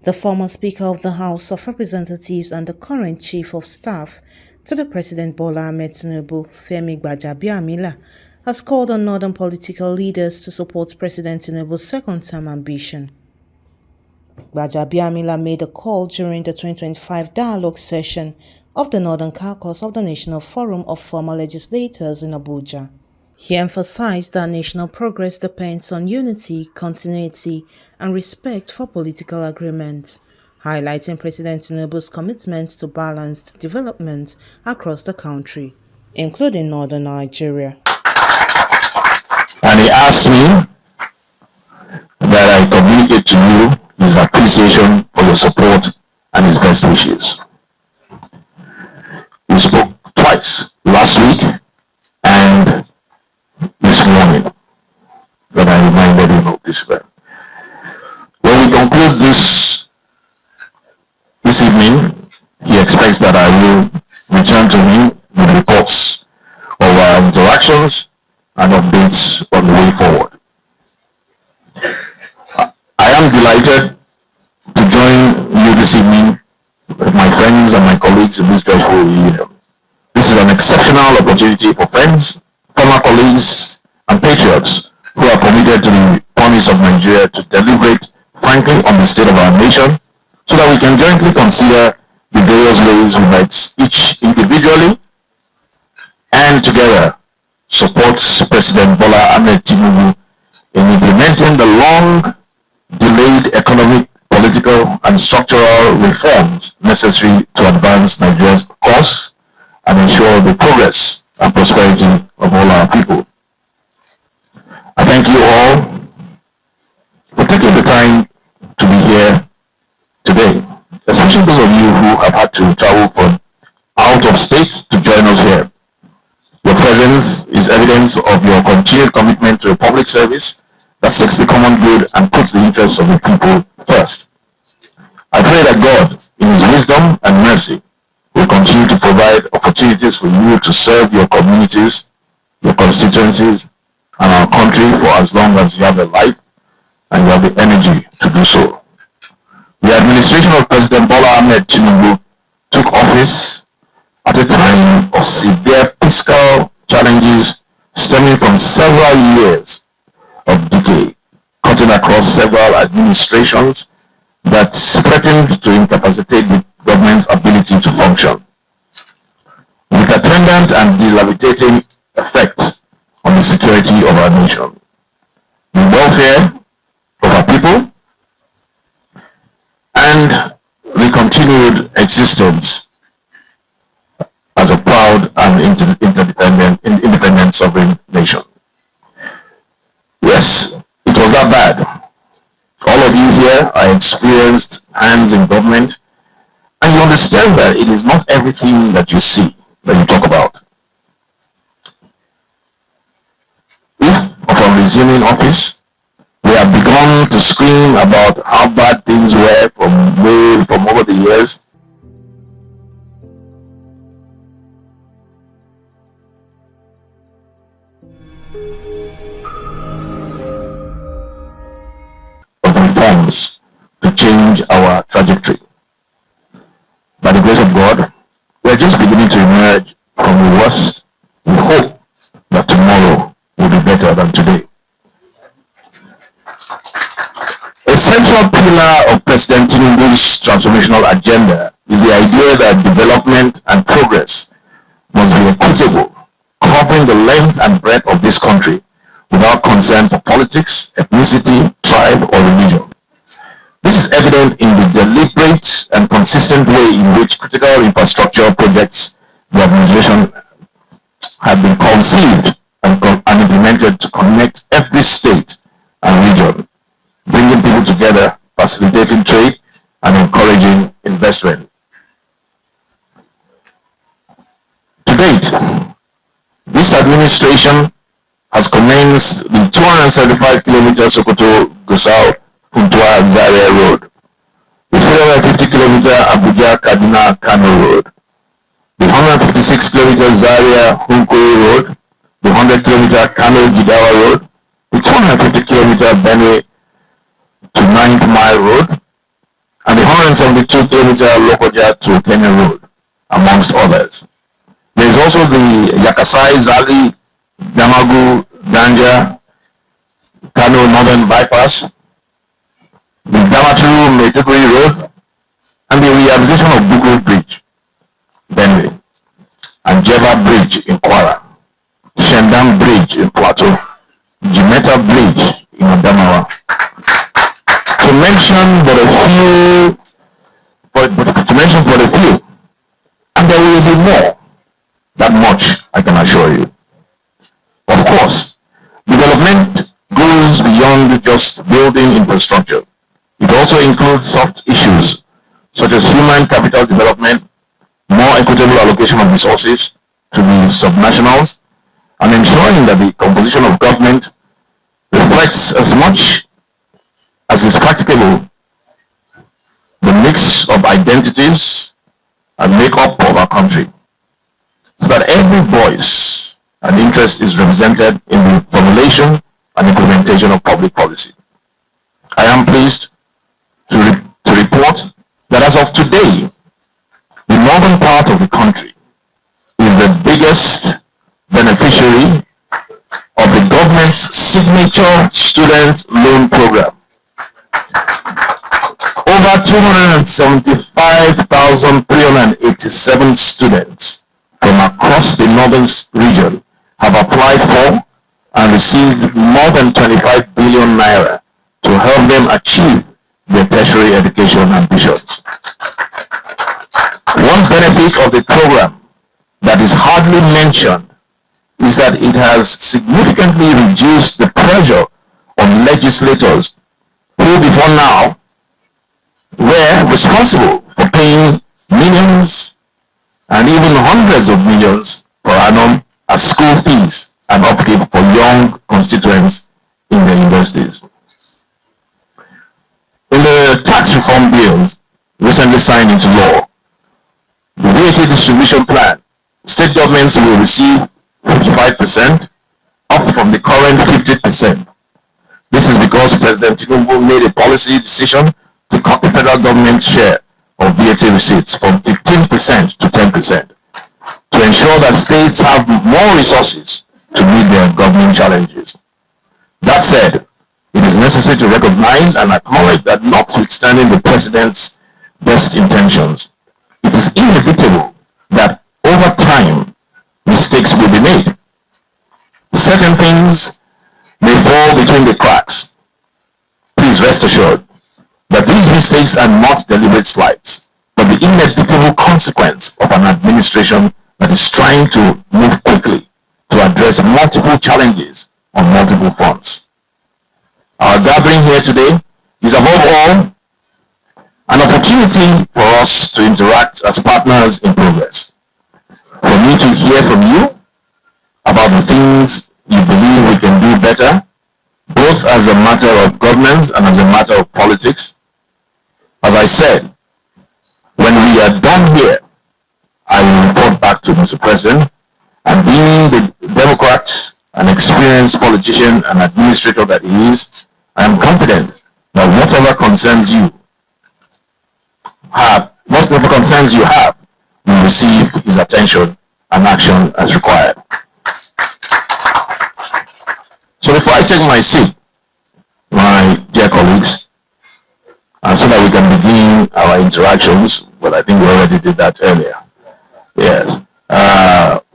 The former Speaker of the House of Representatives and the current Chief of Staff to the President Bola Ahmed Tinubu, Gbajabiamila, has called on northern political leaders to support President Tinubu's second-term ambition. Gbajabiamila made a call during the 2025 dialogue session of the Northern Caucus of the National Forum of Former Legislators in Abuja. He emphasized that national progress depends on unity, continuity, and respect for political agreements, highlighting President Tinubu's commitment to balanced development across the country, including northern Nigeria. And he asked me that I communicate to you his appreciation for your support and his best wishes. We spoke twice, last week and this morning, when I reminded him of this event. When we conclude this evening, he expects that I will return to him with reports of our interactions and updates on the way forward. I am delighted to join you this evening with my friends and my colleagues in this joyful reunion. This is an exceptional opportunity for friends, former colleagues, and patriots who are committed to the promise of Nigeria to deliberate frankly on the state of our nation so that we can jointly consider the various ways we might each individually and together support President Bola Ahmed Tinubu in implementing the long-delayed economic, political, and structural reforms necessary to advance Nigeria's cause and ensure the progress and prosperity of all our people. I thank you all for taking the time to be here today, especially those of you who have had to travel from out of state to join us here. Your presence is evidence of your continued commitment to a public service that seeks the common good and puts the interests of the people first. I pray that God, in His wisdom and mercy, will continue to provide opportunities for you to serve your communities, your constituencies, and our country for as long as you have the life and you have the energy to do so. The administration of President Bola Ahmed Tinubu took office at a time of severe fiscal challenges stemming from several years of decay, cutting across several administrations that threatened to incapacitate the government's ability to function, with attendant and debilitating effects on the security of our nation, the welfare of our people, and the continued existence as a proud and independent sovereign nation. Yes, it was that bad. All of you here are experienced hands in government, and you understand that it is not everything that you see that you talk about. If, upon resuming office, we have begun to scream about how bad things were from over the years, of reforms to change our trajectory. By the grace of God, we are just beginning to emerge from the worst. We hope that tomorrow will be better than today. A central pillar of President Tinubu's transformational agenda is the idea that development and progress must be equitable, covering the length and breadth of this country without concern for politics, ethnicity, tribe, or religion. This is evident in the deliberate and consistent way in which critical infrastructure projects the administration have been conceived and implemented to connect every state and region, bringing people together, facilitating trade, and encouraging investment. To date, this administration has commenced the 275-kilometer Sokoto-Gusau-Funtua-Zaria Road, the 350-kilometer Abuja-Kaduna-Kano Road, the 156-kilometer Zaria-Hunkuri Road, the 100-kilometer Kano-Jigawa Road, the 150-kilometer Benue to 9th Mile Road, and the 172-kilometer Lokoja to Kenya Road, amongst others. There is also the Yakasai, Zali, Damagu, Ganja, Kano Northern Bypass, the Damaturu Maiduguri Road, and the rehabilitation of Bugu Bridge, Benue, and Jeva Bridge in Kwara, Shendam Bridge in Plateau, Jimeta Bridge in Adamawa. To mention but a few, and there will be more. That much I can assure you. Of course, development goes beyond just building infrastructure. It also includes soft issues such as human capital development, more equitable allocation of resources to the subnationals, and ensuring that the composition of government reflects as much as is practicable the mix of identities and makeup of our country, so that every voice and interest is represented in the formulation and implementation of public policy. I am pleased to report that as of today, the northern part of the country is the biggest beneficiary of the government's signature student loan program. Over 275,387 students from across the northern region have applied for and received more than 25 billion naira to help them achieve their tertiary education ambitions. One benefit of the program that is hardly mentioned is that it has significantly reduced the pressure on legislators who before now were responsible for paying millions and even hundreds of millions per annum as school fees and upkeep for young constituents in the universities. In the tax reform bills recently signed into law, the VAT distribution plan, state governments will receive 55%, up from the current 50%. This is because President Tinubu made a policy decision to cut the federal government's share of VAT receipts from 15% to 10% to ensure that states have more resources to meet their government challenges. That said, it is necessary to recognize and acknowledge that notwithstanding the President's best intentions, it is inevitable that over time, mistakes will be made. Certain things may fall between the cracks. Please rest assured that these mistakes are not deliberate slights, but the inevitable consequence of an administration that is trying to move quickly to address multiple challenges on multiple fronts. Our gathering here today is above all an opportunity for us to interact as partners in progress. For me to hear from you about the things you believe we can do better, both as a matter of governance and as a matter of politics. As I said, when we are done here, I will report back to Mr. President, and being the Democrat, an experienced politician and administrator that he is, I am confident that whatever concerns you have will receive his attention and action as required. So before I take my seat, my dear colleagues, so that we can begin our interactions, but I think we already did that earlier. Yes.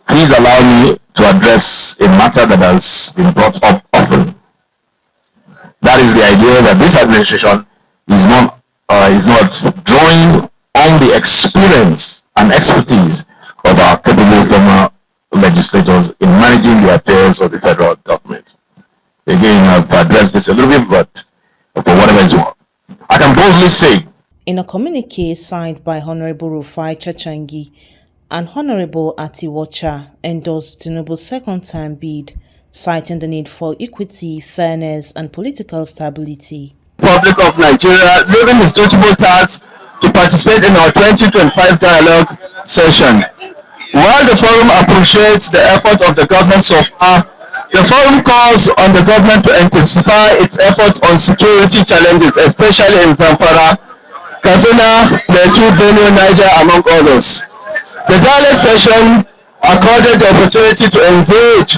Please allow me to address a matter that has been brought up often. That is the idea that this administration is not drawing on the experience and expertise of our capable former legislators in managing the affairs of the federal government. Again, I've addressed this a little bit, but for whatever it's worth, I can boldly say. In a communique signed by Honorable Rufai Chachangi and Honorable Atiwocha endorsed Tinubu's second-time bid, citing the need for equity, fairness, and political stability. Republic of Nigeria, leaving his dutiful task to participate in our 2025 dialogue session. While the forum appreciates the effort of the government so far The forum calls on the government to intensify its efforts on security challenges, especially in Zamfara, Katsina, Plateau, Benue, Niger, among others. The dialogue session accorded the opportunity to engage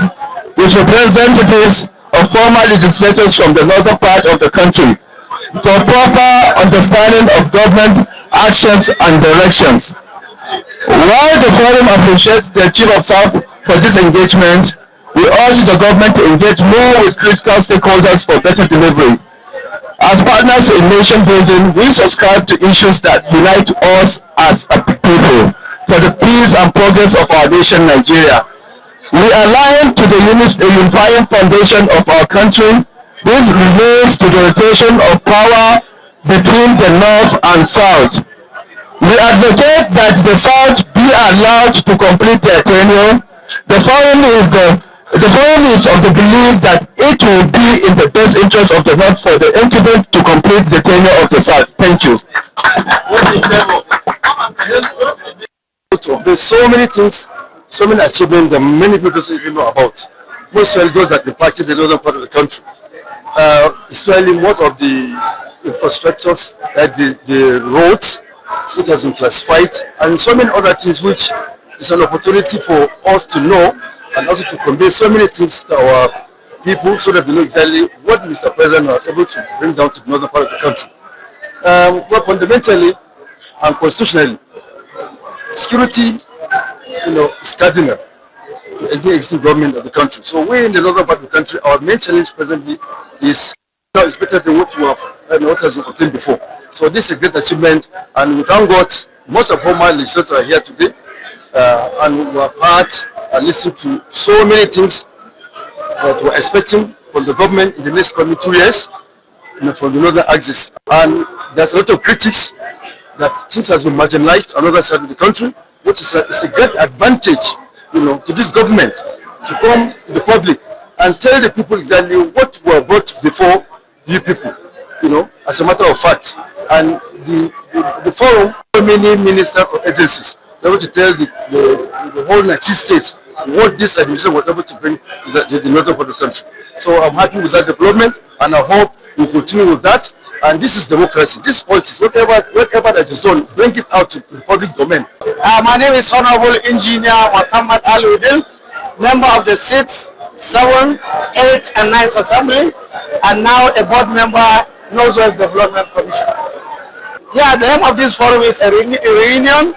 with representatives of former legislators from the northern part of the country for proper understanding of government actions and directions. While the forum appreciates the Chief of Staff for this engagement, we urge the government to engage more with critical stakeholders for better delivery. As partners in nation building, we subscribe to issues that unite us as a people for the peace and progress of our nation, Nigeria. We align to the unifying foundation of our country. This relates to the rotation of power between the North and South. We advocate that the South be allowed to complete their tenure. The forum is of the belief that it will be in the best interest of the North for the incumbent to complete the tenure of the South. Thank you. There's so many things, so many achievements that many people don't even know about. Mostly those that impacted the northern part of the country. Especially most of the infrastructures, like the roads, which has been classified, and so many other things which is an opportunity for us to know and also to convey so many things to our people so that they know exactly what Mr. President was able to bring down to the northern part of the country. But fundamentally and constitutionally, security, is cardinal to any existing government of the country. So we in the northern part of the country, our main challenge presently is it's better than what we have and what has been obtained before. So this is a great achievement, and we thank God. Most of our legislators are here today, and we have heard and listened to so many things that we're expecting from the government in the next coming 2 years, from the northern axis. And there's a lot of critics that things has been marginalized on the other side of the country, which is a great advantage, to this government to come to the public and tell the people exactly what were brought before you people, as a matter of fact. And the forum, so many ministers of agencies, they want to tell the whole United States what this administration was able to bring to the northern part of the country. So I'm happy with that development, and I hope we continue with that. And this is democracy, this is politics. Whatever that is done, bring it out to the public domain. My name is Honorable Engineer Muhammad Aludin, member of the 6th, 7th, 8th, and 9th Assembly, and now a board member, Northwest Development Commission. Yeah, the aim of this forum is a reunion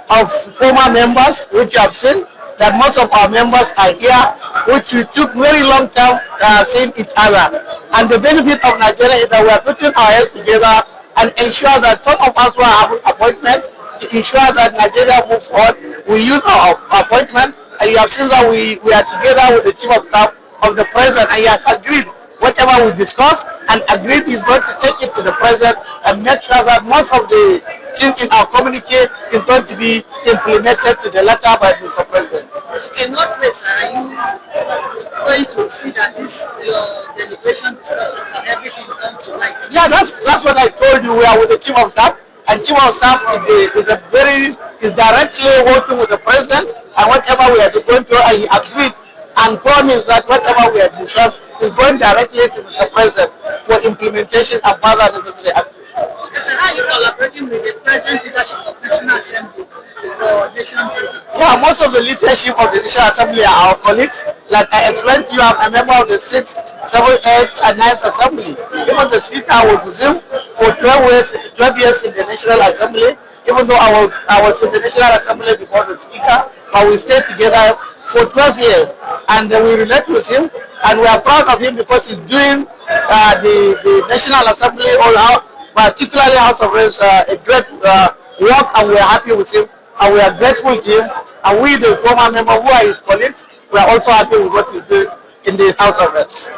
of former members, which you have seen that most of our members are here, which we took very long time seeing each other. And the benefit of Nigeria is that we are putting our heads together and ensure that some of us who are having appointment to ensure that Nigeria moves forward. We use our appointment, and you have seen that we are together with the Chief of Staff of the President, and he has agreed whatever we discuss, and agreed he's going to take it to the President and make sure that most of the things in our community is going to be implemented to the letter by Mr. President. In what place are you going to see that your deliberation discussions and everything come to light? Yeah, that's what I told you. We are with the Chief of Staff, and Chief of Staff is directly working with the President, and whatever we are going to, he agreed and promised that whatever we have discussed is going directly to Mr. President for implementation and further necessary action. Okay, so how are you collaborating with the present leadership of National Assembly for nation building? Yeah, most of the leadership of the National Assembly are our colleagues. Like I explained to you, I'm a member of the 6th, 7th, 8th, and 9th Assembly. Even the Speaker was with him for 12 years in the National Assembly, even though I was in the National Assembly before the Speaker, but we stayed together for 12 years. And we relate with him, and we are proud of him because he's doing the National Assembly, particularly House of Reps, a great work, and we are happy with him, and we are grateful to him. And we, the former members who are his colleagues, we are also happy with what he's doing in the House of Reps.